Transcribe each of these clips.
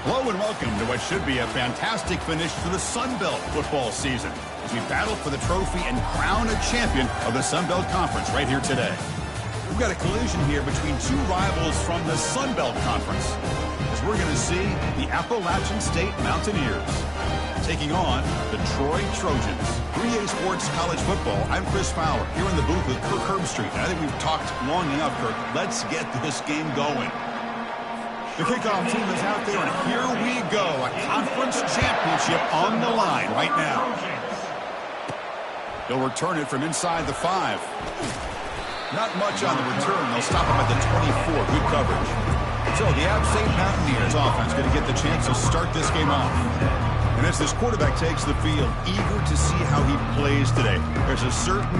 Hello and welcome to what should be a fantastic finish to the Sun Belt football season as we battle for the trophy and crown a champion of the Sun Belt Conference right here today. We've got a collision here between two rivals from the Sun Belt Conference as we're going to see the Appalachian State Mountaineers taking on the Troy Trojans. 3A Sports College Football, I'm Chris Fowler here in the booth with Kirk Herbstreit. I think we've talked long enough, Kirk. Let's get this game going. The kickoff team is out there, and here we go. A conference championship on the line right now. They'll return it from inside the 5. Not much on the return. They'll stop him at the 24. Good coverage. So the App State Mountaineers offense going to get the chance to start this game off. And as this quarterback takes the field, eager to see how he plays today. There's a certain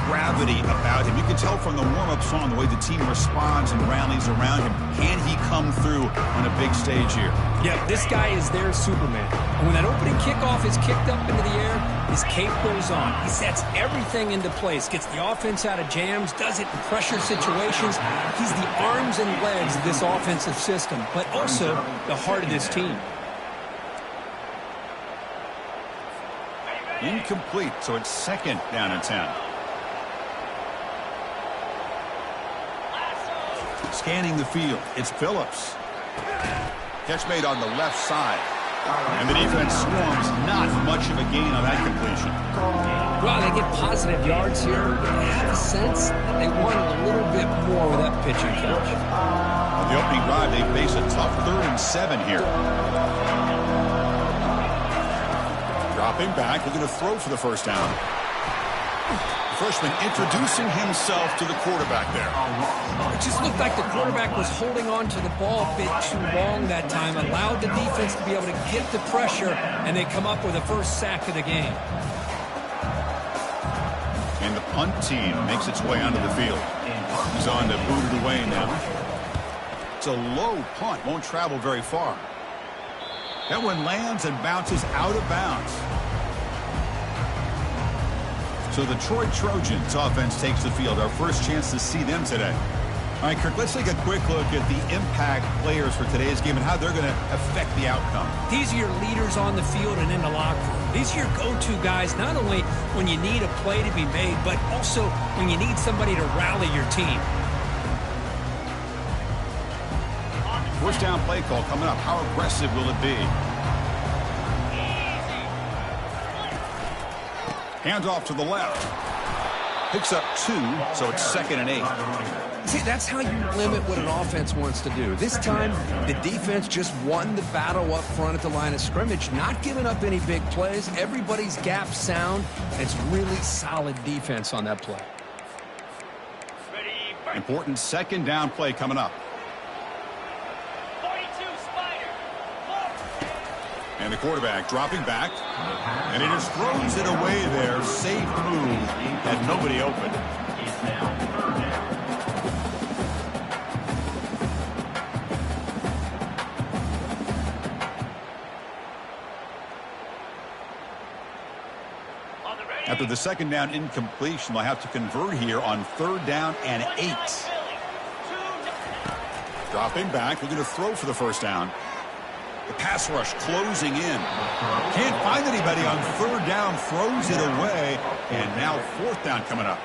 gravity about him. You can tell from the warm-up song the way the team responds and rallies around him. Can he come through on a big stage here? Yeah, this guy is their Superman. And when that opening kickoff is kicked up into the air, his cape goes on. He sets everything into place, gets the offense out of jams, does it in pressure situations. He's the arms and legs of this offensive system, but also the heart of this team. Incomplete, so it's second down and 10. Scanning the field, it's Phillips. Catch made on the left side. And the defense swarms, not much of a gain on that completion. Well, they get positive yards here. I have a sense that they wanted a little bit more with that pitch and catch. On the opening drive, they face a tough 3rd and 7 here. Dropping back, looking to throw for the first down. The freshman introducing himself to the quarterback there. It just looked like the quarterback was holding on to the ball a bit too long that time, allowed the defense to be able to get the pressure, and they come up with a first sack of the game. And the punt team makes its way onto the field. He's on to boot it away now. It's a low punt, won't travel very far. That one lands and bounces out of bounds. So the Troy Trojans offense takes the field. Our first chance to see them today. All right, Kirk, let's take a quick look at the impact players for today's game and how they're going to affect the outcome. These are your leaders on the field and in the locker room. These are your go-to guys, not only when you need a play to be made, but also when you need somebody to rally your team. First down play call coming up. How aggressive will it be? Hands off to the left. Picks up 2, so it's 2nd and 8. See, that's how you limit what an offense wants to do. This time, the defense just won the battle up front at the line of scrimmage, not giving up any big plays. Everybody's gap sound. It's really solid defense on that play. Important 2nd down play coming up. And the quarterback dropping back. And he just throws it away there. Safe move. Had nobody open. After the 2nd down incompletion, they'll have to convert here on 3rd down and 8. Dropping back. Looking to throw for the first down. The pass rush closing in. Can't find anybody on 3rd down. Throws it away. And now 4th down coming up.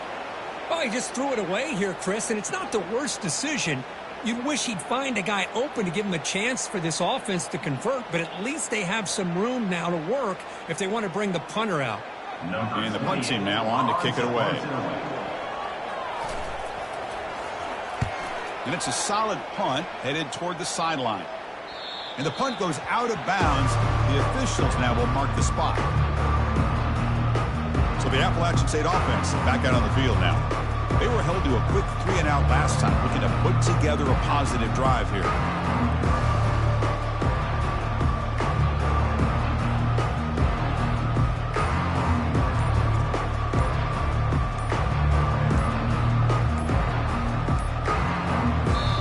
Well, he just threw it away here, Chris, and it's not the worst decision. You'd wish he'd find a guy open to give him a chance for this offense to convert, but at least they have some room now to work if they want to bring the punter out. And the punt team now on to kick it away. And it's a solid punt headed toward the sideline. And the punt goes out of bounds. The officials now will mark the spot. So the Appalachian State offense back out on the field now. They were held to a quick 3-and-out last time, looking to put together a positive drive here.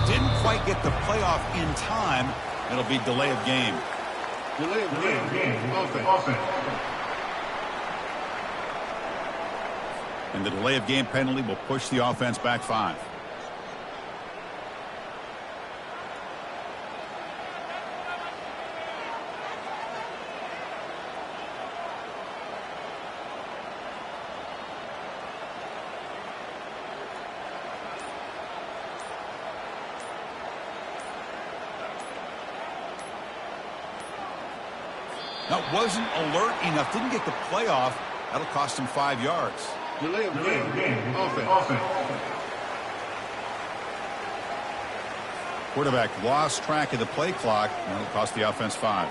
Didn't quite get the playoff in time. It'll be delay of game. Delay of game. Offense. And the delay of game penalty will push the offense back 5. That wasn't alert enough. Didn't get the play off. That'll cost him 5 yards. Delay of game. Offense. Quarterback lost track of the play clock, and that'll cost the offense 5.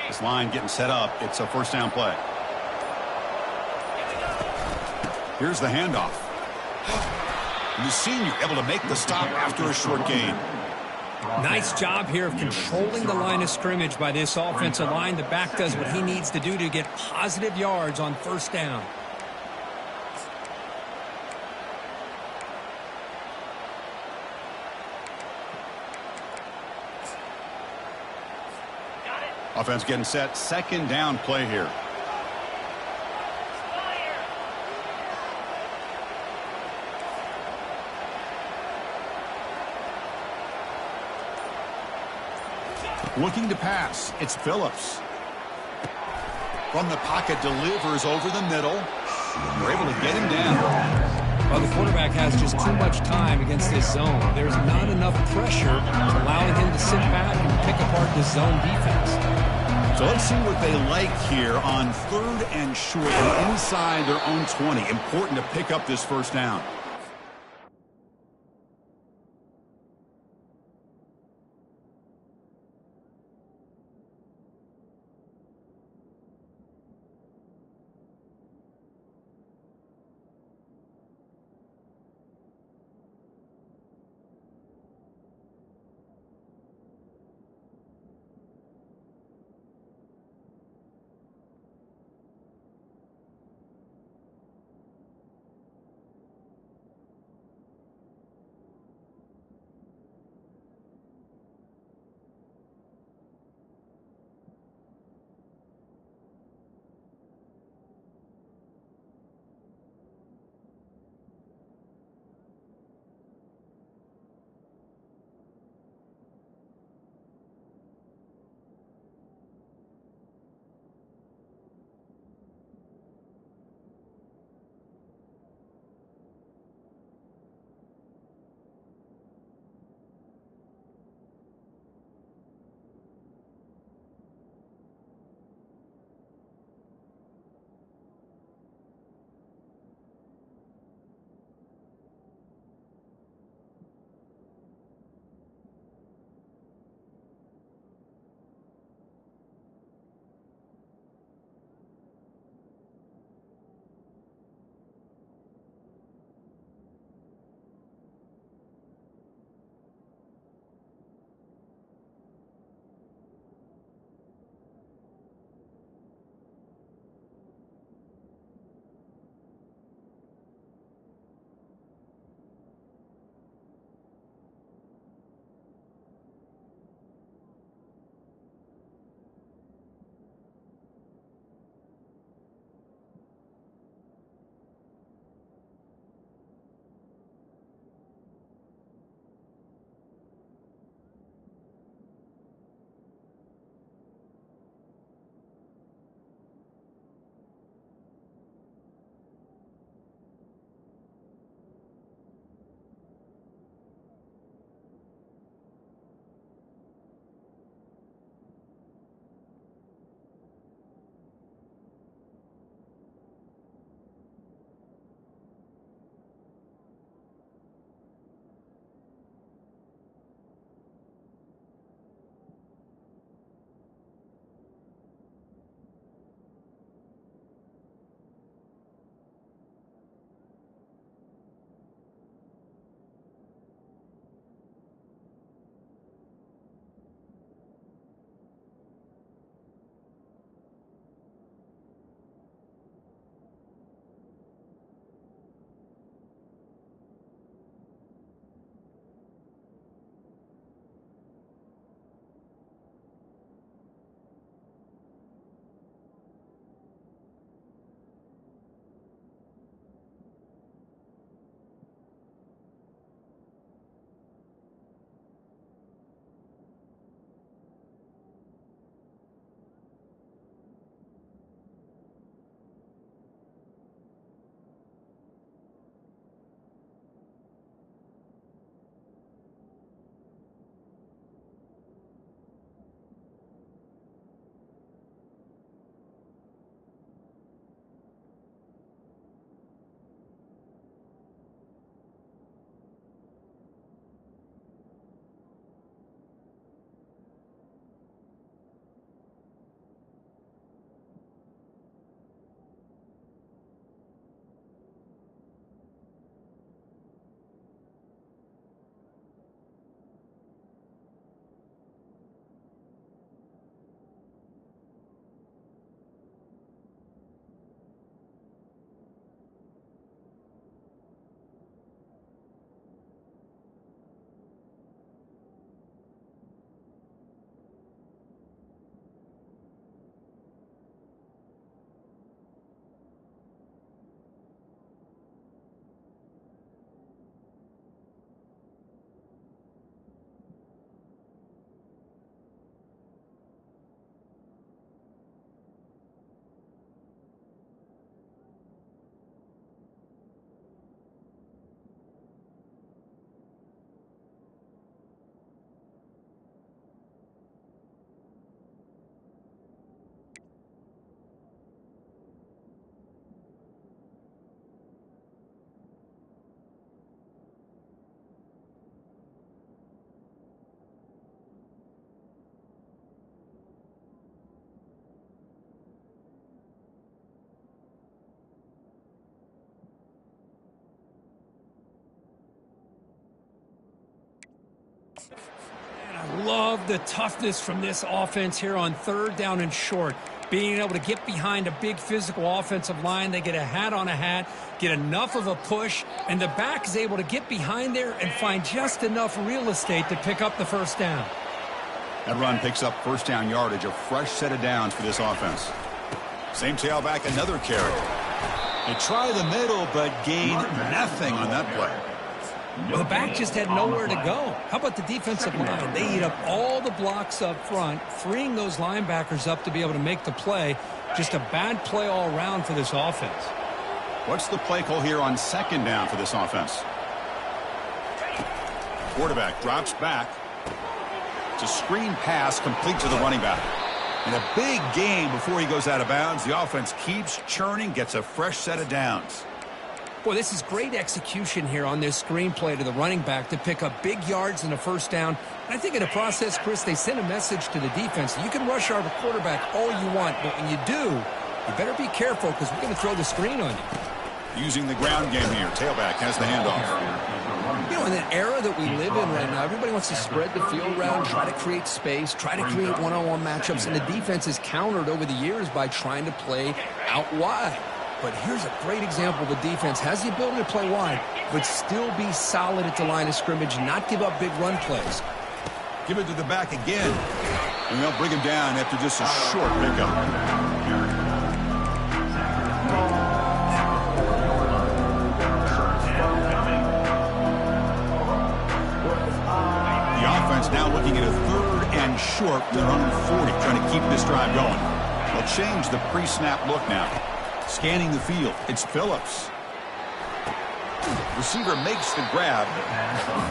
This line getting set up. It's a first down play. Here's the handoff. And the senior able to make the stop after a short gain. Nice job here of controlling the line of scrimmage by this offensive line. The back does what he needs to do to get positive yards on first down. Offense getting set. Second down play here. Looking to pass. It's Phillips. From the pocket, delivers over the middle. We're able to get him down. Well, the quarterback has just too much time against this zone. There's not enough pressure allowing him to sit back and pick apart this zone defense. So let's see what they like here on 3rd and short and inside their own 20. Important to pick up this first down. love the toughness from this offense here on 3rd down and short. Being able to get behind a big physical offensive line. They get a hat on a hat, get enough of a push, and the back is able to get behind there and find just enough real estate to pick up the 1st down. That run picks up 1st down yardage, a fresh set of downs for this offense. Same tailback, another carry. They try the middle, but gain nothing on that play. Well, the back just had nowhere to go. How about the defensive line? They eat up all the blocks up front, freeing those linebackers up to be able to make the play. Just a bad play all around for this offense. What's the play call here on 2nd down for this offense? Quarterback drops back. It's a screen pass complete to the running back. And a big gain before he goes out of bounds. The offense keeps churning, gets a fresh set of downs. Boy, this is great execution here on this screen play to the running back to pick up big yards and a 1st down. And I think in the process, Chris, they sent a message to the defense. You can rush our quarterback all you want, but when you do, you better be careful because we're going to throw the screen on you. Using the ground game here. Tailback has the handoff. You know, in an era that we live in right now, everybody wants to spread the field around, try to create space, try to create one-on-one matchups, and the defense is countered over the years by trying to play out wide. But here's a great example. The defense has the ability to play wide, but still be solid at the line of scrimmage, not give up big run plays. Give it to the back again. And they'll bring him down after just a short pickup. The offense now looking at a 3rd and short to their own 40, trying to keep this drive going. They'll change the pre-snap look now. Scanning the field, it's Phillips. Receiver makes the grab.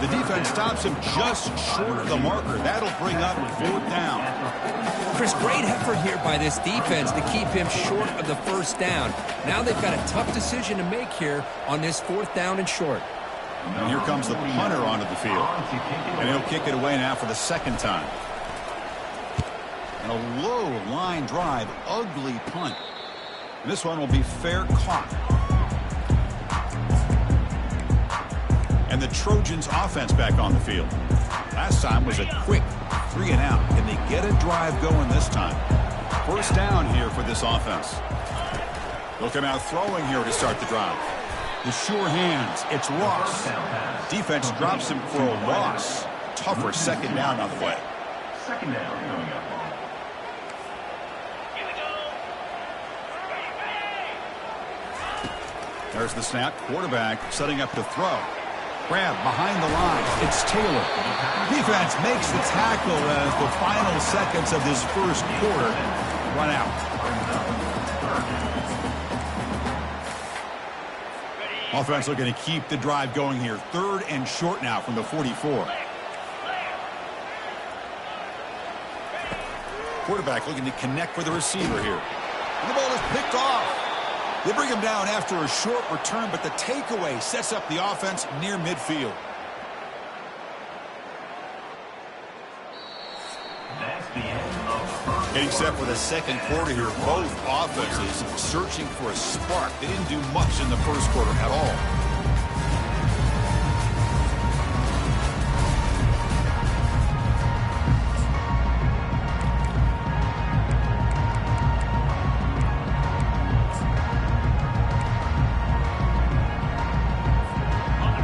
The defense stops him just short of the marker. That'll bring up 4th down. Chris, great effort here by this defense to keep him short of the 1st down. Now they've got a tough decision to make here on this 4th down and short. And here comes the punter onto the field. And he'll kick it away now for the 2nd time. And a low line drive, ugly punt. And this one will be fair caught. And the Trojans offense back on the field. Last time was a quick 3 and out. Can they get a drive going this time? 1st down here for this offense. They'll come out throwing here to start the drive. The sure hands. It's Ross. Defense drops him for a loss. Tougher 2nd down on the way. 2nd down coming up. There's the snap. Quarterback setting up the throw. Grab behind the line. It's Taylor. Defense makes the tackle as the final seconds of this 1st quarter run out. Offense looking to keep the drive going here. 3rd and short now from the 44. Quarterback looking to connect with the receiver here. And the ball is picked off. They bring him down after a short return, but the takeaway sets up the offense near midfield. Getting set for the 2nd quarter here. Both offenses searching for a spark. They didn't do much in the 1st quarter at all.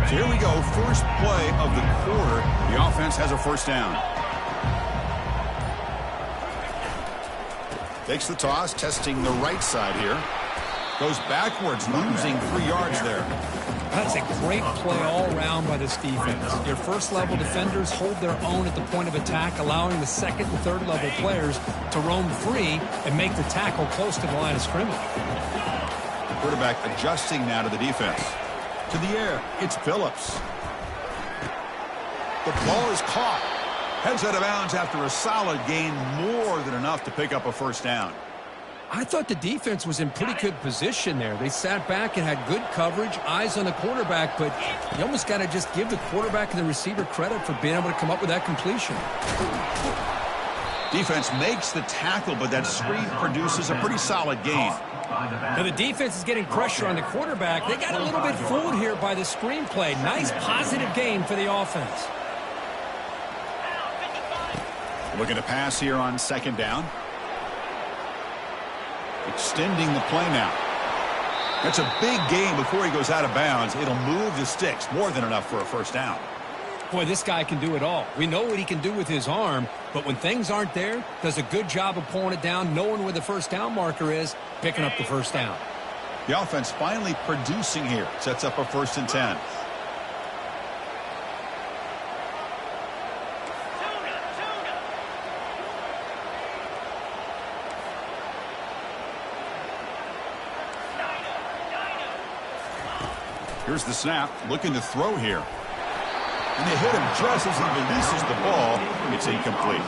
So here we go, 1st play of the quarter. The offense has a 1st down. Takes the toss, testing the right side here. Goes backwards, losing 3 yards there. That's a great play all around by this defense. Your 1st level defenders hold their own at the point of attack, allowing the 2nd and 3rd level players to roam free and make the tackle close to the line of scrimmage. The quarterback adjusting now to the defense. To the air, it's Phillips. The ball is caught. Heads out of bounds after a solid gain, more than enough to pick up a 1st down. I thought the defense was in pretty good position there. They sat back and had good coverage, eyes on the quarterback, but you almost got to just give the quarterback and the receiver credit for being able to come up with that completion. Defense makes the tackle, but that screen produces a pretty solid gain. Now the defense is getting pressure on the quarterback. They got a little bit fooled here by the screen play. Nice positive gain for the offense. Looking to pass here on second down. Extending the play now. That's a big gain before he goes out of bounds. It'll move the sticks. More than enough for a first down. Boy, this guy can do it all. We know what he can do with his arm, but when things aren't there, does a good job of pulling it down, knowing where the first down marker is, picking up the first down. The offense finally producing here. Sets up a 1st and 10. Here's the snap, looking to throw here. And they hit him just as he releases the ball. It's incomplete.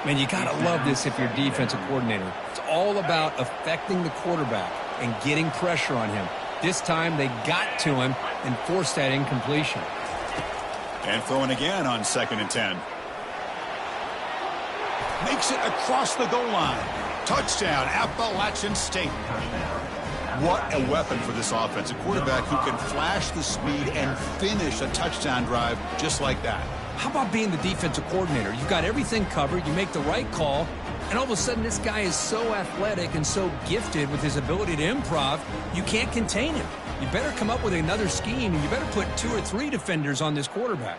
Man, you got to love this if you're defensive coordinator. It's all about affecting the quarterback and getting pressure on him. This time they got to him and forced that incompletion. And throwing again on 2nd and 10. Makes it across the goal line. Touchdown, Appalachian State. What a weapon for this offense. A quarterback who can flash the speed and finish a touchdown drive just like that. How about being the defensive coordinator? You've got everything covered. You make the right call. And all of a sudden, this guy is so athletic and so gifted with his ability to improv, you can't contain him. You better come up with another scheme, and you better put 2 or 3 defenders on this quarterback.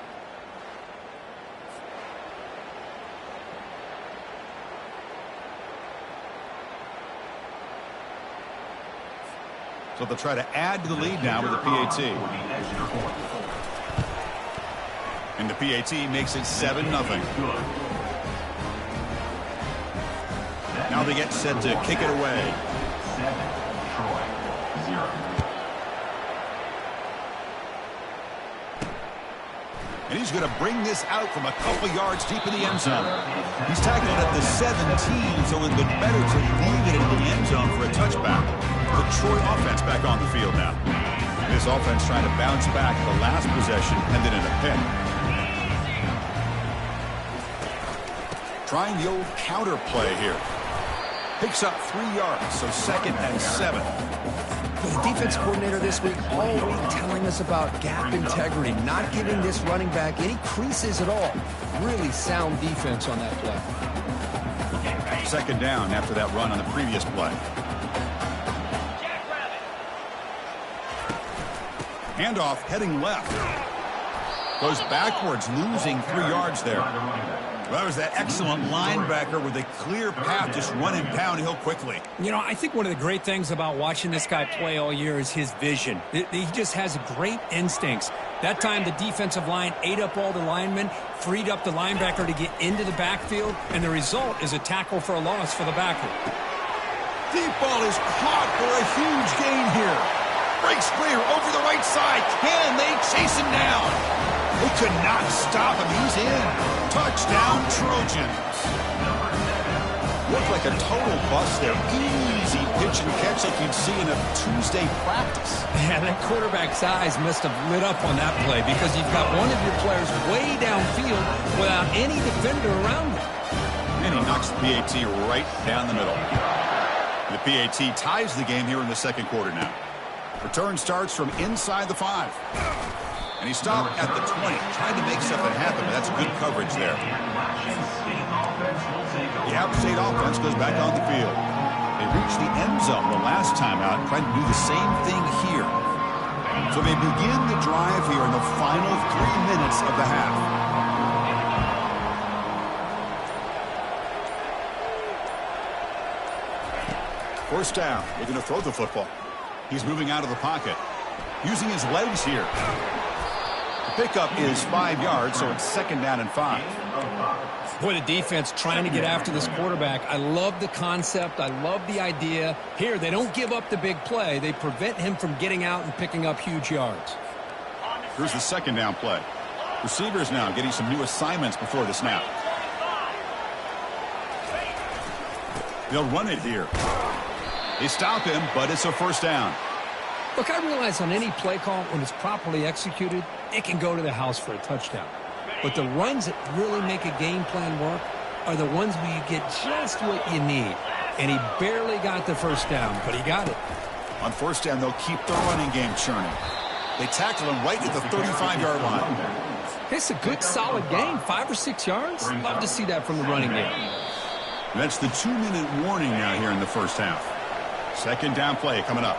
So they'll try to add to the lead now with the PAT. And the PAT makes it 7-0. Now they get set to kick it away. 7-0. And he's going to bring this out from a couple yards deep in the end zone. He's tackling at the 17, so it would have been better to leave it in the end zone for a touchback. The Troy offense back on the field now. This offense trying to bounce back the last possession and then in a pick. Trying the old counter play here. Picks up 3 yards, so 2nd and 7. The defense coordinator this week all week telling us about gap integrity, not giving this running back any creases at all. Really sound defense on that play. 2nd down after that run on the previous play. Handoff heading left. Goes backwards, losing 3 yards there. Well, that was that excellent linebacker with a clear path, just running downhill quickly. You know, I think one of the great things about watching this guy play all year is his vision. He just has great instincts. That time, the defensive line ate up all the linemen, freed up the linebacker to get into the backfield, and the result is a tackle for a loss for the backer. Deep ball is caught for a huge gain here. Breaks clear over the right side. Can they chase him down? They could not stop him. He's in. Touchdown, Trojans. Looked like a total bust there. Easy pitch and catch like you'd see in a Tuesday practice. Yeah, that quarterback's eyes must have lit up on that play because you've got one of your players way downfield without any defender around him. And he knocks the PAT right down the middle. The PAT ties the game here in the 2nd quarter now. Return starts from inside the 5. And he stopped at the 20, trying to make something happen, but that's good coverage there. The App State offense goes back on the field. They reached the end zone the last time out, trying to do the same thing here. So they begin the drive here in the final 3 minutes of the half. First down, looking to throw the football. He's moving out of the pocket, using his legs here. The pickup is 5 yards, so it's 2nd down and 5. Boy, the defense trying to get after this quarterback. I love the concept. I love the idea. Here, they don't give up the big play. They prevent him from getting out and picking up huge yards. Here's the 2nd down play. Receivers now getting some new assignments before the snap. They'll run it here. They stop him, but it's a first down. Look, I realize on any play call, when it's properly executed, it can go to the house for a touchdown. But the runs that really make a game plan work are the ones where you get just what you need. And he barely got the first down, but he got it. On first down, they'll keep the running game churning. They tackle him right at the 35-yard line. It's a good, solid game. 5 or 6 yards. Love to see that from the running game. That's the 2-minute warning now here in the first half. Second down play coming up.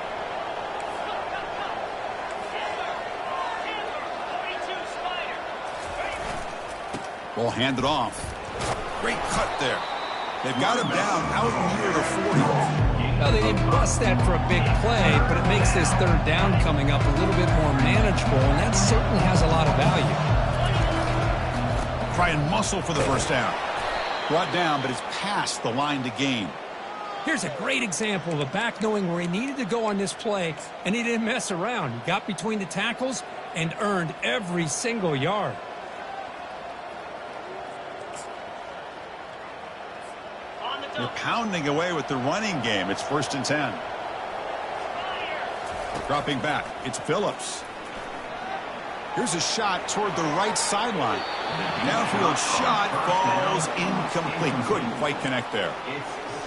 Ball handed off. Great cut there. They've got him down out near the 40. Well, they didn't bust that for a big play, but it makes this third down coming up a little bit more manageable, and that certainly has a lot of value. Try and muscle for the first down. Brought down, but it's past the line to gain. Here's a great example of a back knowing where he needed to go on this play, and he didn't mess around. He got between the tackles and earned every single yard. They're pounding away with the running game. It's 1st and 10. Dropping back. It's Phillips. Here's a shot toward the right sideline. Downfield shot falls incomplete. Couldn't quite connect there.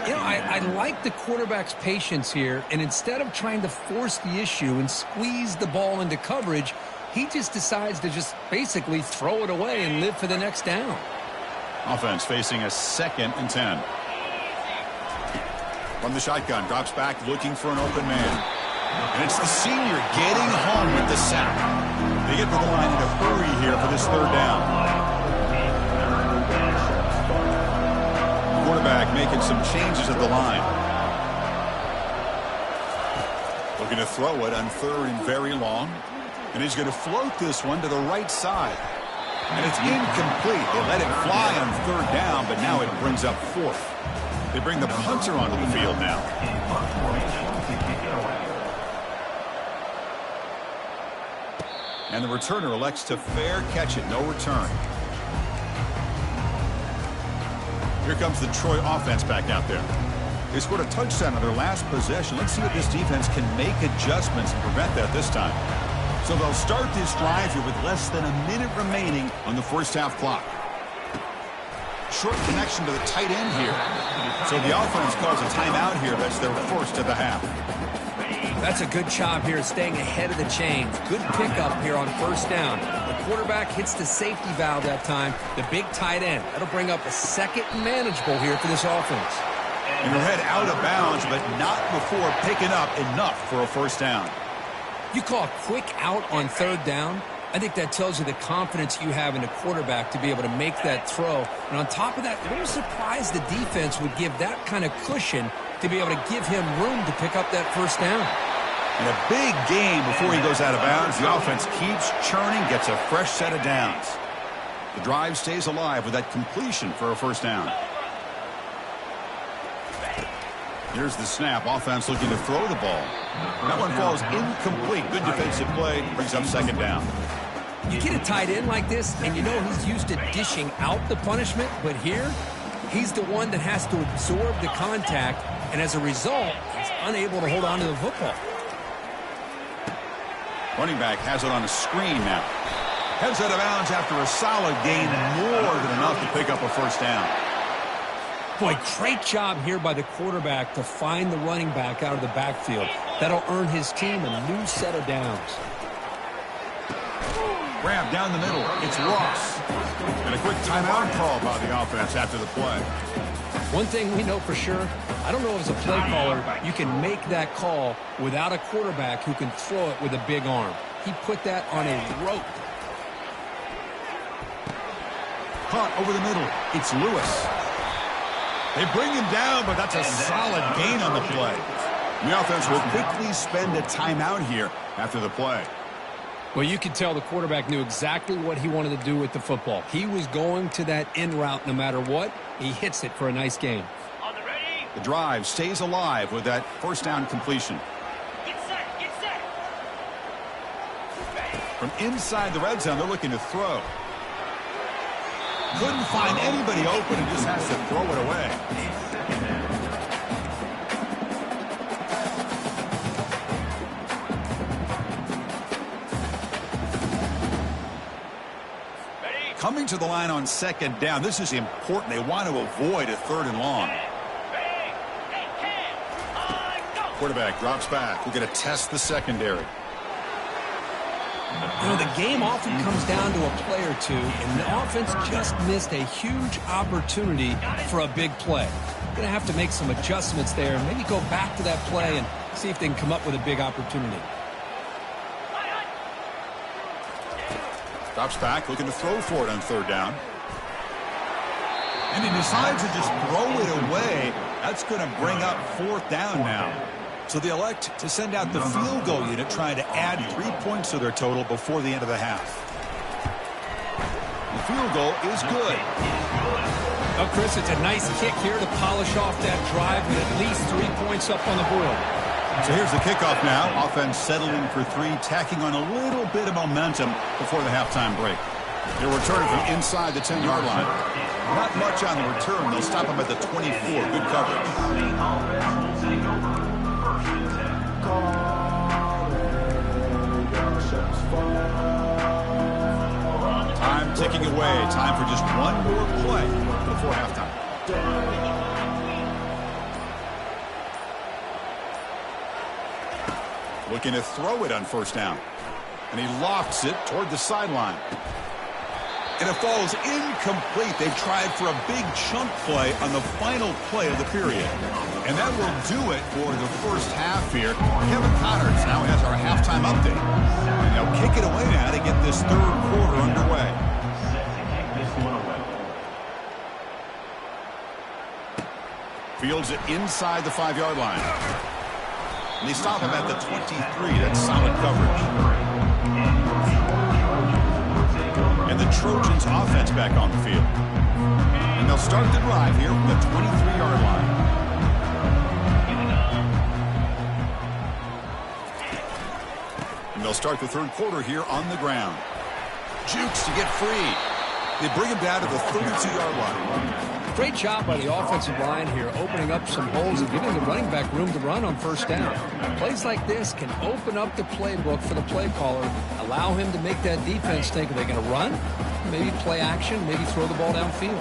You know, I like the quarterback's patience here, and instead of trying to force the issue and squeeze the ball into coverage, he just decides to just basically throw it away and live for the next down. Offense facing a 2nd and 10. From the shotgun, drops back looking for an open man. And it's the senior getting home with the sack. They get to the line in a hurry here for this third down. Quarterback making some changes at the line. Looking to throw it on 3rd and very long. And he's going to float this one to the right side. And it's incomplete. They let it fly on 3rd down, but now it brings up 4th. They bring the punter onto the field now. And the returner elects to fair catch it. No return. Here comes the Troy offense back out there. They scored a touchdown on their last possession. Let's see if this defense can make adjustments and prevent that this time. So they'll start this drive here with less than a minute remaining on the first half clock. Short connection to the tight end here. So the offense calls a timeout here. That's their first of the half. That's a good job here staying ahead of the chains. Good pickup here on 1st down. The quarterback hits the safety valve that time. The big tight end. That'll bring up a 2nd and manageable here for this offense. And he'll head out of bounds, but not before picking up enough for a 1st down. You call a quick out on 3rd down. I think that tells you the confidence you have in the quarterback to be able to make that throw. And on top of that, a little surprised the defense would give that kind of cushion to be able to give him room to pick up that 1st down. And a big game before he goes out of bounds. The offense keeps churning, gets a fresh set of downs. The drive stays alive with that completion for a 1st down. Here's the snap. Offense looking to throw the ball. That one falls incomplete. Good defensive play. Brings up 2nd down. You get a tight end like this, and you know he's used to dishing out the punishment, but here, he's the one that has to absorb the contact, and as a result, he's unable to hold on to the football. Running back has it on a screen now. Heads out of bounds after a solid gain, more than enough to pick up a 1st down. Boy, great job here by the quarterback to find the running back out of the backfield. That'll earn his team a new set of downs. Grab down the middle. It's Ross. And a quick timeout call by the offense after the play. One thing we know for sure, I don't know if as a play caller you can make that call without a quarterback who can throw it with a big arm. He put that on a rope. Caught over the middle. It's Lewis. They bring him down, but that's a solid gain on the play. The offense will quickly spend a timeout here after the play. Well, you could tell the quarterback knew exactly what he wanted to do with the football. He was going to that in route no matter what. He hits it for a nice gain. The drive stays alive with that 1st down completion. Get set, get set. From inside the red zone, they're looking to throw. Couldn't find anybody open and just has to throw it away. Coming to the line on 2nd down. This is important. They want to avoid a 3rd and long. Quarterback drops back. We're going to test the secondary. You know, the game often comes down to a play or two, and the offense just missed a huge opportunity for a big play. Going to have to make some adjustments there, and maybe go back to that play and see if they can come up with a big opportunity. Drops back, looking to throw for it on third down. And he decides to just throw it away. That's going to bring up fourth down now. So they elect to send out the field goal unit, trying to add 3 points to their total before the end of the half. The field goal is good. Oh, Chris, it's a nice kick here to polish off that drive with at least 3 points up on the board. So here's the kickoff now. Offense settling for three, tacking on a little bit of momentum before the halftime break. They'll return it from inside the 10-yard line. Not much on the return. They'll stop him at the 24. Good coverage. Time ticking away. Time for just one more play before halftime. Looking to throw it on first down. And he lofts it toward the sideline. And it falls incomplete. They tried for a big chunk play on the final play of the period. And that will do it for the first half here. Kevin Connors now has our halftime update. And they'll kick it away now to get this third quarter underway. Fields it inside the 5-yard line. And they stop him at the 23. That's solid coverage. And the Trojans offense back on the field. And they'll start the drive here from the 23-yard line. And they'll start the third quarter here on the ground. Jukes to get free. They bring him down to the 32-yard line. Great job by the offensive line here, opening up some holes and giving the running back room to run on first down. Plays like this can open up the playbook for the play caller, allow him to make that defense think, are they going to run? Maybe play action, maybe throw the ball downfield.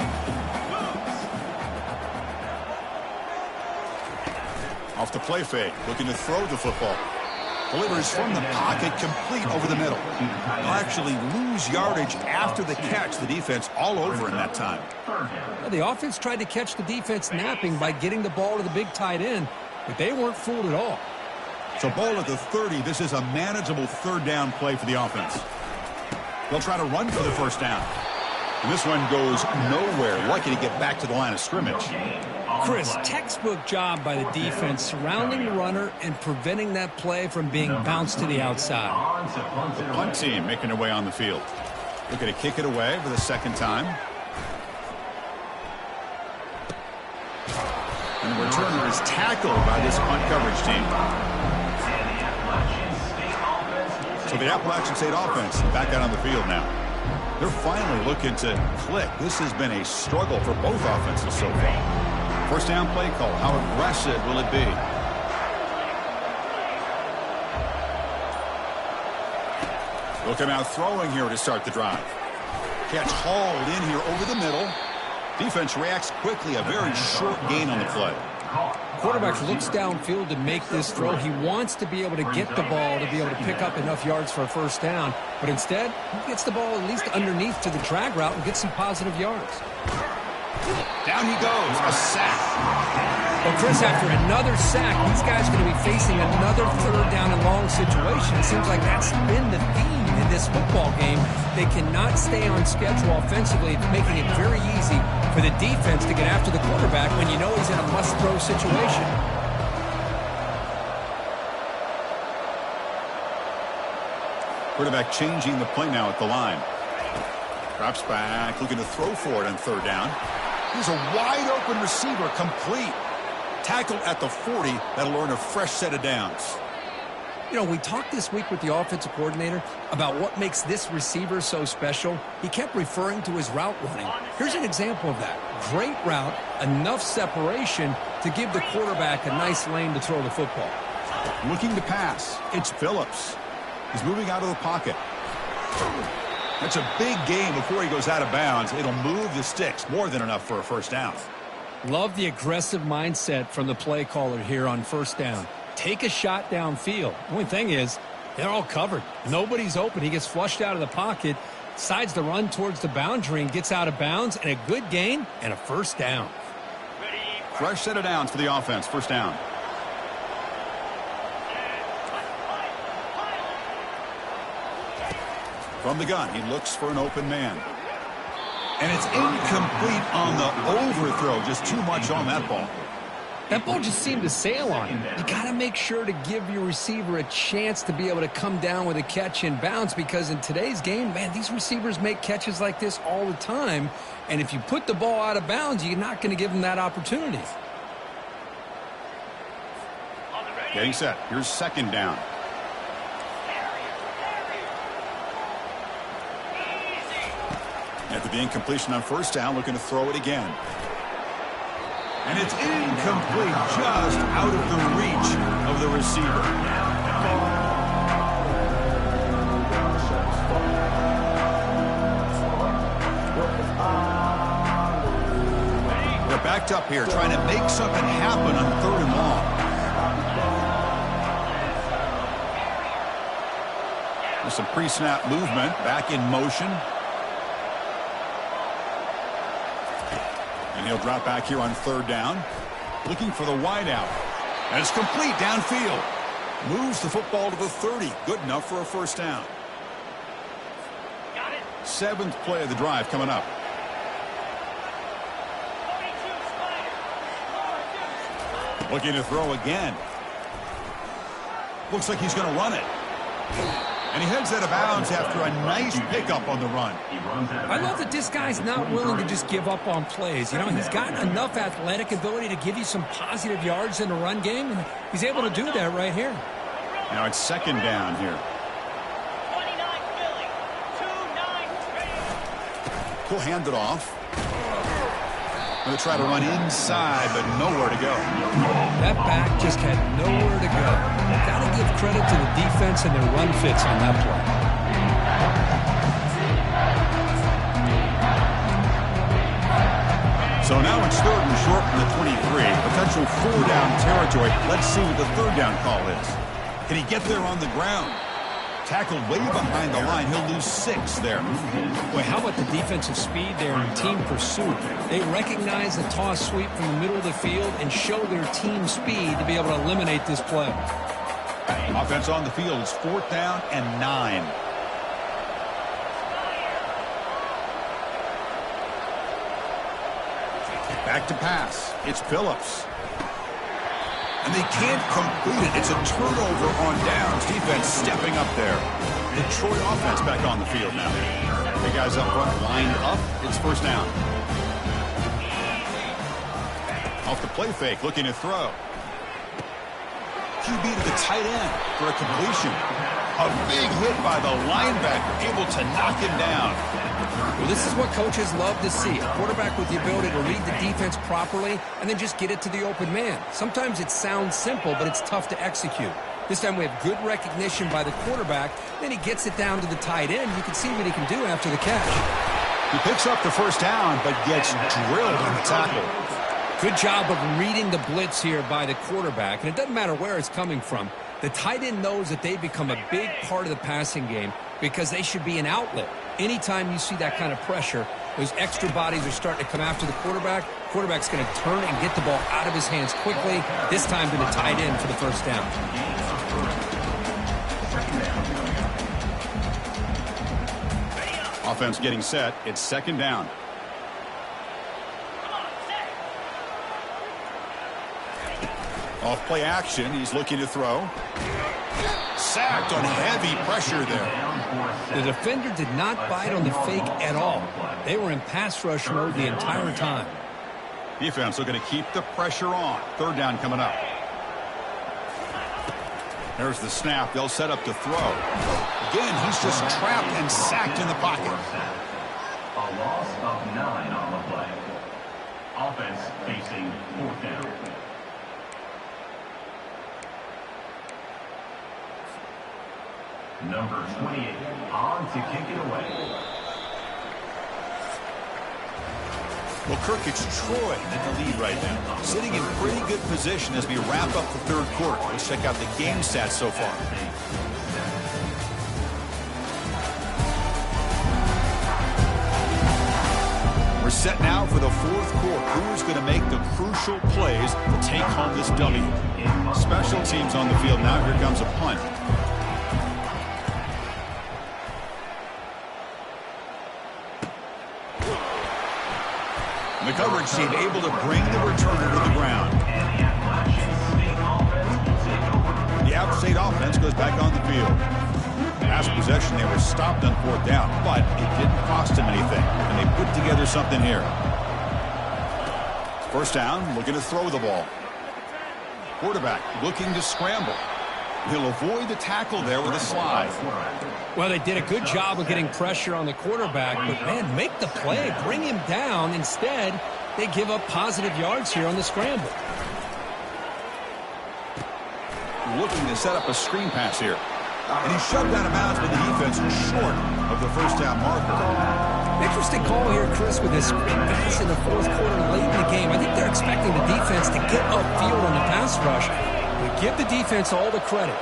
Off the play fake, looking to throw the football. Delivers from the pocket, complete over the middle. They'll actually lose yardage after the catch. The defense all over in that time. The offense tried to catch the defense napping by getting the ball to the big tight end, but they weren't fooled at all. So ball at the 30. This is a manageable third down play for the offense. They'll try to run for the first down. And this one goes nowhere. Lucky to get back to the line of scrimmage. Chris, textbook job by the defense surrounding the runner and preventing that play from being bounced to the outside. The punt team making their way on the field. Looking to kick it away for the second time. And the returner is tackled by this punt coverage team. So the Appalachian State offense back out on the field now. They're finally looking to click. This has been a struggle for both offenses so far. First down play call. How aggressive will it be? They'll come out throwing here to start the drive. Catch hauled in here over the middle. Defense reacts quickly. A very short gain on the play. Quarterback looks downfield to make this throw. He wants to be able to get the ball to be able to pick up enough yards for a first down. But instead, he gets the ball at least underneath to the drag route and gets some positive yards. Down he goes. A sack. Well, Chris, after another sack, these guys are going to be facing another third down and long situation. It seems like that's been the theme in this football game. They cannot stay on schedule offensively, making it very easy for the defense to get after the quarterback when you know he's in a must-throw situation. Quarterback changing the play now at the line. Drops back, looking to throw for it on third down. Here's a wide-open receiver, complete. Tackled at the 40. That'll earn a fresh set of downs. You know, we talked this week with the offensive coordinator about what makes this receiver so special. He kept referring to his route running. Here's an example of that. Great route, enough separation to give the quarterback a nice lane to throw the football. Looking to pass. It's Phillips. He's moving out of the pocket. That's a big gain before he goes out of bounds. It'll move the sticks. More than enough for a first down. Love the aggressive mindset from the play caller here on first down. Take a shot downfield. The only thing is, They're all covered. Nobody's open. He gets flushed out of the pocket, decides to run towards the boundary and gets out of bounds, and a good gain and a first down. Fresh set of downs for the offense. First down. From the gun, he looks for an open man. And it's incomplete on the overthrow. Just too much on that ball. That ball just seemed to sail on him. You got to make sure to give your receiver a chance to be able to come down with a catch in bounds, because in today's game, man, these receivers make catches like this all the time. And if you put the ball out of bounds, you're not going to give them that opportunity. Getting set. Here's second down. After the incompletion on first down, looking to throw it again. And it's incomplete, just out of the reach of the receiver. They're backed up here, trying to make something happen on third and long. There's some pre-snap movement, back in motion. And he'll drop back here on third down. Looking for the wide out. And it's complete downfield. Moves the football to the 30. Good enough for a first down. Got it. Seventh play of the drive coming up. 42 Looking to throw again. Looks like he's going to run it. And he heads out of bounds after a nice pickup on the run. I love that this guy's not willing to just give up on plays. You know, he's got enough athletic ability to give you some positive yards in the run game, and he's able to do that right here. Now it's second down here. 29 Philly. 2-9 ready. He'll hand it off. Going to try to run inside, but nowhere to go. That back just had nowhere to go. Got to give credit to the defense and their run fits on that play. So now it's third and short from the 23. Potential four-down territory. Let's see what the third down call is. Can he get there on the ground? Tackled way behind the line. He'll lose 6 there. Boy, how about the defensive speed there in team pursuit? They recognize the toss sweep from the middle of the field and show their team speed to be able to eliminate this play. Offense on the field. It's fourth down and 9. Back to pass. It's Phillips. And they can't complete it. It's a turnover on downs. Defense stepping up there. The Troy offense back on the field now. The guys up front lined up. It's first down. Off the play fake, looking to throw. QB to the tight end for a completion. A big hit by the linebacker, able to knock him down. Well, this is what coaches love to see. A quarterback with the ability to read the defense properly and then just get it to the open man. Sometimes it sounds simple, but it's tough to execute. This time we have good recognition by the quarterback. Then he gets it down to the tight end. You can see what he can do after the catch. He picks up the first down, but gets drilled on the tackle. Good job of reading the blitz here by the quarterback. And it doesn't matter where it's coming from. The tight end knows that they become a big part of the passing game because they should be an outlet. Anytime you see that kind of pressure, those extra bodies are starting to come after the quarterback. Quarterback's going to turn and get the ball out of his hands quickly, this time to the tight end for the first down. Offense getting set. It's second down. Off play action. He's looking to throw. Sacked on heavy pressure there. The defender did not bite on the fake at all. They were in pass rush mode the entire time. Defense looking to keep the pressure on. Third down coming up. There's the snap. They'll set up to throw. Again, he's just trapped and sacked in the pocket. A loss of 9 on the play. Offense facing fourth down. Number 28 on to kick it away. Well, Kirk, it's Troy in the lead right now. Sitting in pretty good position as we wrap up the third quarter. Let's check out the game stats so far. We're set now for the fourth quarter. Who's going to make the crucial plays to take home this W? Special teams on the field now. Here comes a punt. The coverage team able to bring the returner to the ground. The App State offense goes back on the field. Last possession, they were stopped on fourth down, but it didn't cost them anything, and they put together something here. First down, looking to throw the ball. Quarterback looking to scramble. He'll avoid the tackle there with a slide. Well, they did a good job of getting pressure on the quarterback, but, man, make the play. Bring him down. Instead, they give up positive yards here on the scramble. Looking to set up a screen pass here. And he's shoved out of bounds, but the defense was short of the first down marker. Interesting call here, Chris, with this screen pass in the fourth quarter late in the game. I think they're expecting the defense to get upfield on the pass rush. But give the defense all the credit.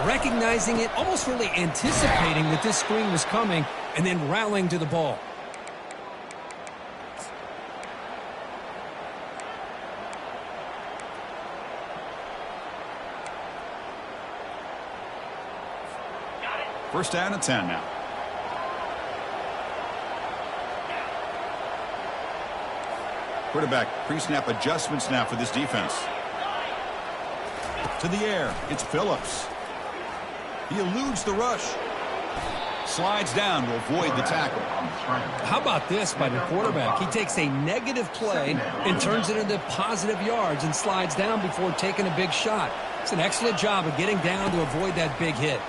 Recognizing it, almost really anticipating that this screen was coming, and then rallying to the ball. First down and 10 now. Quarterback pre-snap adjustments now for this defense. To the air, it's Phillips. He eludes the rush. Slides down to avoid the tackle. How about this by the quarterback? He takes a negative play and turns it into positive yards and slides down before taking a big shot. It's an excellent job of getting down to avoid that big hit.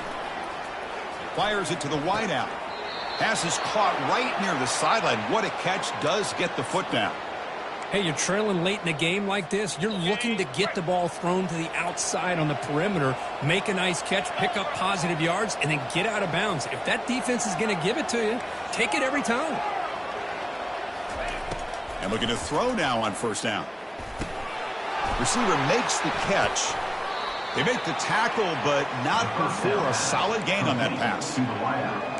Fires it to the wideout. Pass is caught right near the sideline. What a catch. Does get the foot down. Hey, you're trailing late in a game like this. You're looking to get the ball thrown to the outside on the perimeter, make a nice catch, pick up positive yards, and then get out of bounds. If that defense is going to give it to you, take it every time. And looking to throw now on first down. Receiver makes the catch. They make the tackle, but not before a solid gain on that pass.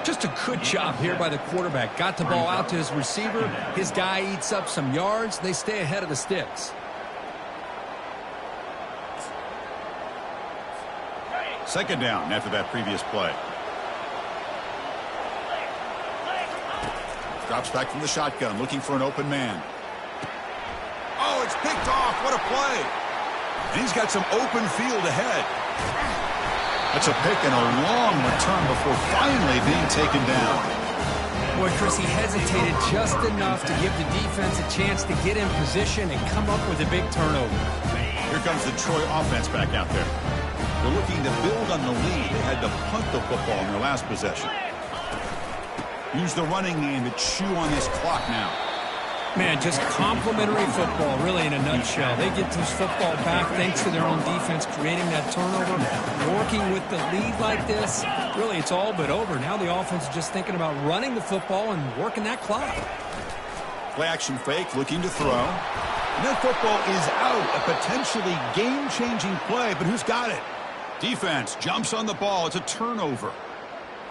Just a good job here by the quarterback. Got the ball out to his receiver. His guy eats up some yards. They stay ahead of the sticks. Second down after that previous play. Drops back from the shotgun, looking for an open man. Oh, it's picked off. What a play. And he's got some open field ahead. That's a pick and a long return before finally being taken down. Boy, Chris, he hesitated just enough to give the defense a chance to get in position and come up with a big turnover. Here comes the Troy offense back out there. They're looking to build on the lead. They had to punt the football in their last possession. Use the running game to chew on this clock now. Man, just complimentary football, really, in a nutshell. They get this football back thanks to their own defense, creating that turnover, working with the lead like this. Really, it's all but over. Now the offense is just thinking about running the football and working that clock. Play action fake, looking to throw. And that football is out. A potentially game-changing play, but who's got it? Defense jumps on the ball. It's a turnover.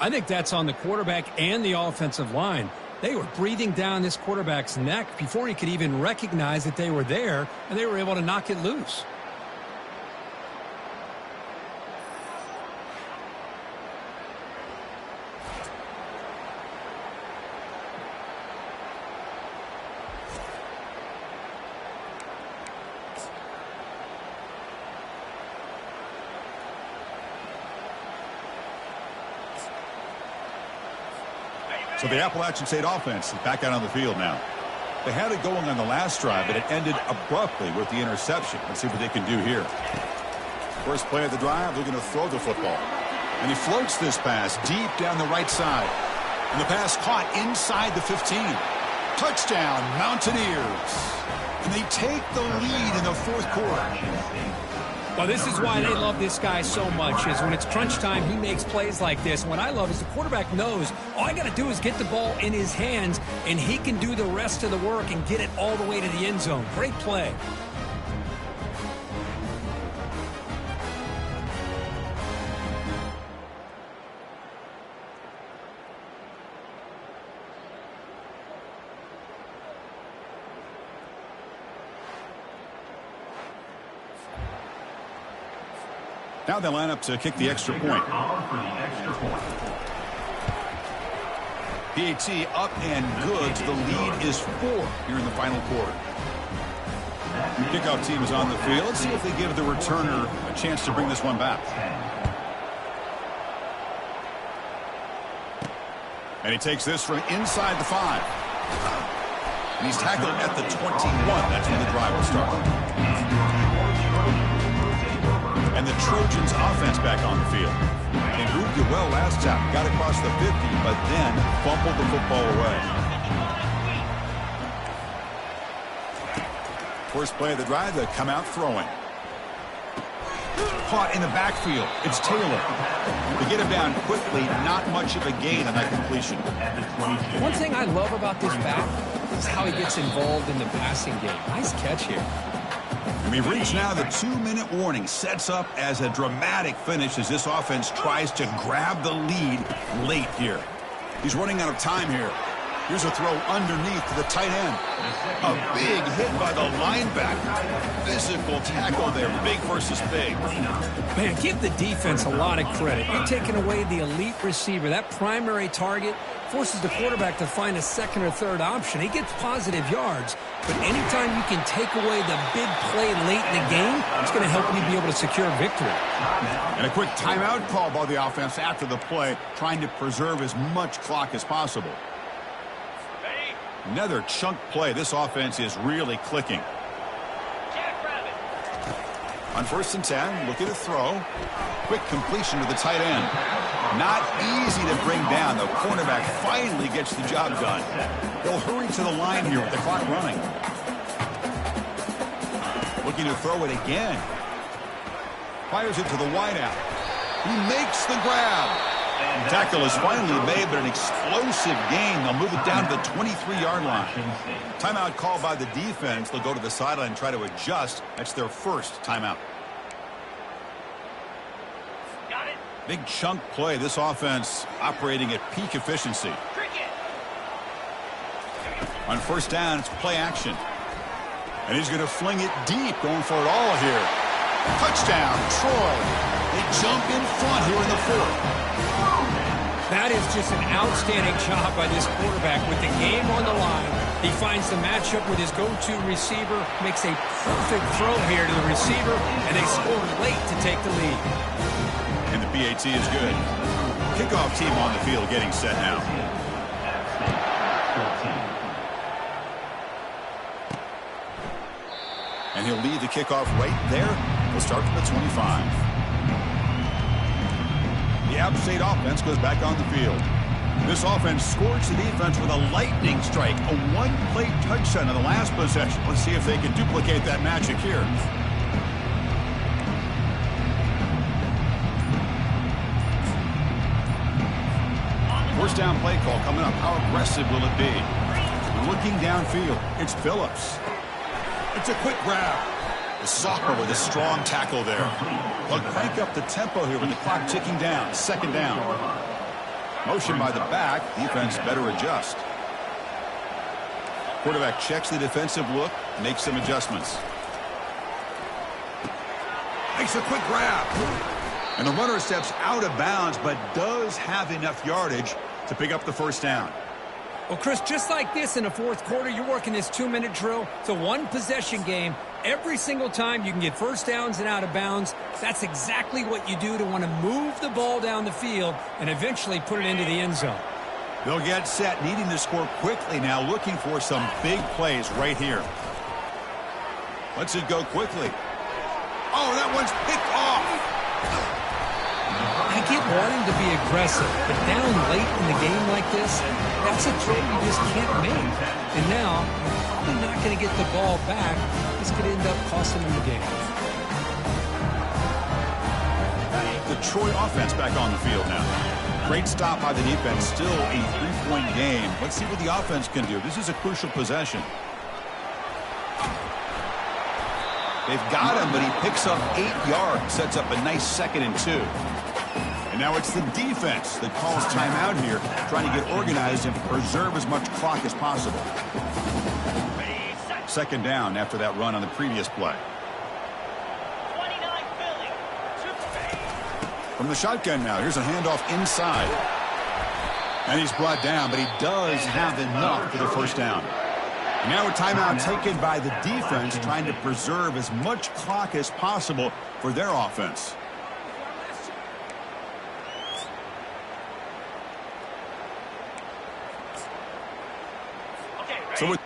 I think that's on the quarterback and the offensive line. They were breathing down this quarterback's neck before he could even recognize that they were there, and they were able to knock it loose. So the Appalachian State offense is back out on the field now. They had it going on the last drive, but it ended abruptly with the interception. Let's see what they can do here. First play of the drive, looking to throw the football. And he floats this pass deep down the right side. And the pass caught inside the 15. Touchdown, Mountaineers. And they take the lead in the fourth quarter. Well, this is why they love this guy so much, is when it's crunch time, he makes plays like this. And what I love is the quarterback knows all I got to do is get the ball in his hands, and he can do the rest of the work and get it all the way to the end zone. Great play. Now they line up to kick the extra point. PAT up and good. The lead is 4 here in the final quarter. Kickoff team is on the field. Let's see if they give the returner a chance to bring this one back. And he takes this from inside the 5. And he's tackled at the 21. That's when the drive will start. And the Trojans offense back on the field. They moved it well last time. Got across the 50, but then fumbled the football away. First play of the drive, they come out throwing. Caught in the backfield. It's Taylor. To get him down quickly, not much of a gain on that completion. One thing I love about this back is how he gets involved in the passing game. Nice catch here. And we've reached now the 2-minute warning. Sets up as a dramatic finish as this offense tries to grab the lead late here. He's running out of time here. Here's a throw underneath to the tight end. A big hit by the linebacker. Physical tackle there, big versus big. Man, give the defense a lot of credit. You're taking away the elite receiver. That primary target forces the quarterback to find a second or third option. He gets positive yards, but anytime you can take away the big play late in the game, it's going to help you be able to secure victory. And a quick timeout call by the offense after the play, trying to preserve as much clock as possible. Another chunk play. This offense is really clicking. On 1st and 10, look at the throw. Quick completion to the tight end. Not easy to bring down. The cornerback finally gets the job done. They'll hurry to the line here with the clock running. Looking to throw it again. Fires it to the wideout. He makes the grab. The tackle is finally made, but an explosive gain. They'll move it down to the 23-yard line. Timeout called by the defense. They'll go to the sideline and try to adjust. That's their first timeout. Got it. Big chunk play. This offense operating at peak efficiency. On 1st down, it's play action. And he's going to fling it deep, going for it all here. Touchdown, Troy. They jump in front here in the 4th. That is just an outstanding job by this quarterback with the game on the line. He finds the matchup with his go-to receiver, makes a perfect throw here to the receiver, and they score late to take the lead. And the PAT is good. Kickoff team on the field getting set now. And he'll lead the kickoff right there. We'll start from the 25. The App State offense goes back on the field. This offense scores the defense with a lightning strike, a one-play touchdown in the last possession. Let's see if they can duplicate that magic here. First down play call coming up. How aggressive will it be? Looking downfield, it's Phillips. It's a quick grab. The sophomore with a strong tackle there. They'll crank up the tempo here with the clock ticking down. 2nd down. Motion by the back. Defense better adjust. Quarterback checks the defensive look, makes some adjustments. Makes a quick grab. And the runner steps out of bounds, but does have enough yardage to pick up the 1st down. Well, Chris, just like this in the 4th quarter, you're working this 2-minute drill. It's a one-possession game. Every single time you can get 1st downs and out of bounds. That's exactly what you do to want to move the ball down the field and eventually put it into the end zone. They'll get set, needing to score quickly now, looking for some big plays right here. Let's it go quickly. Oh, that one's picked off. I get wanting to be aggressive, but down late in the game like this, that's a throw you just can't make. And now, you're probably not going to get the ball back. This could end up costing them the game. The Troy offense back on the field now. Great stop by the defense. Still a 3-point game. Let's see what the offense can do. This is a crucial possession. They've got him, but he picks up 8 yards. Sets up a nice 2nd and 2. And now it's the defense that calls timeout here, trying to get organized and preserve as much clock as possible. 2nd down after that run on the previous play. 29 Philly. From the shotgun now, here's a handoff inside. And he's brought down, but he does have enough for the first down. And now a timeout taken by the defense, trying to preserve as much clock as possible for their offense. So with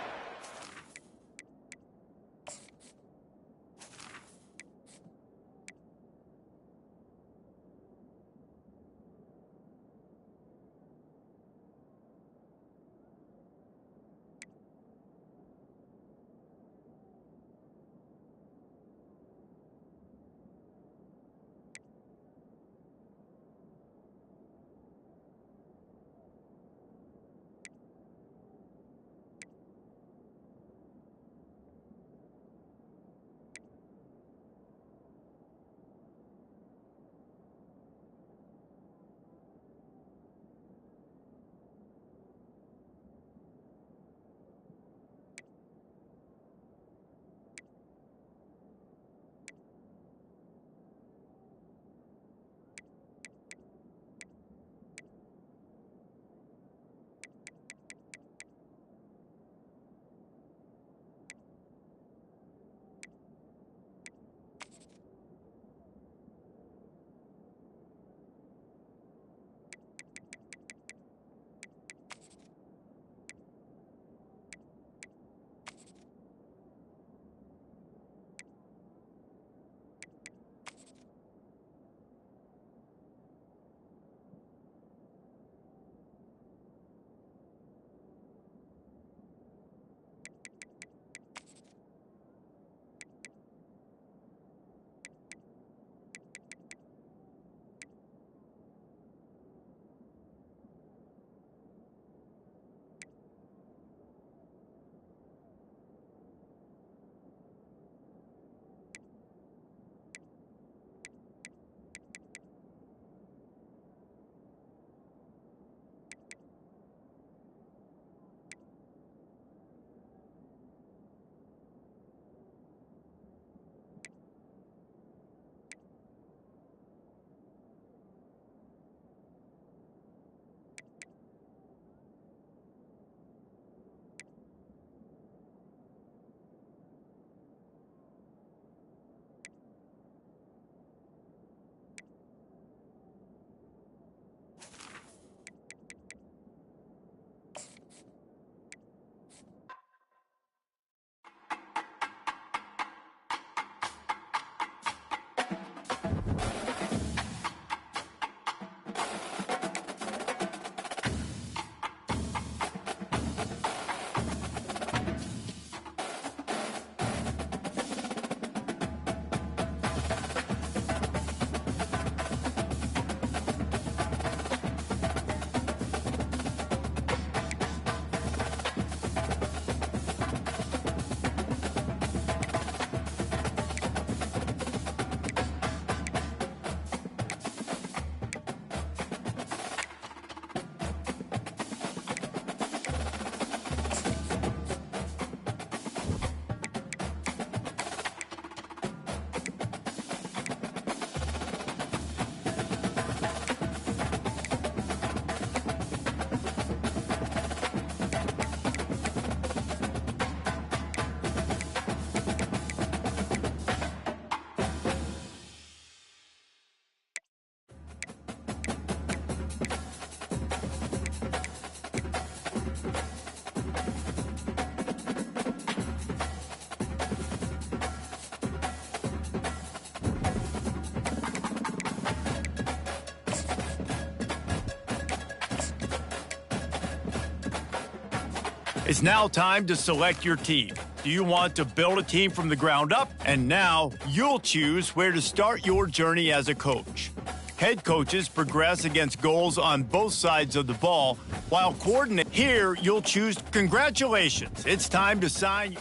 It's now time to select your team. Do you want to build a team from the ground up? And now you'll choose where to start your journey as a coach. Head coaches progress against goals on both sides of the ball, while coordinate here you'll choose. Congratulations, it's time to sign.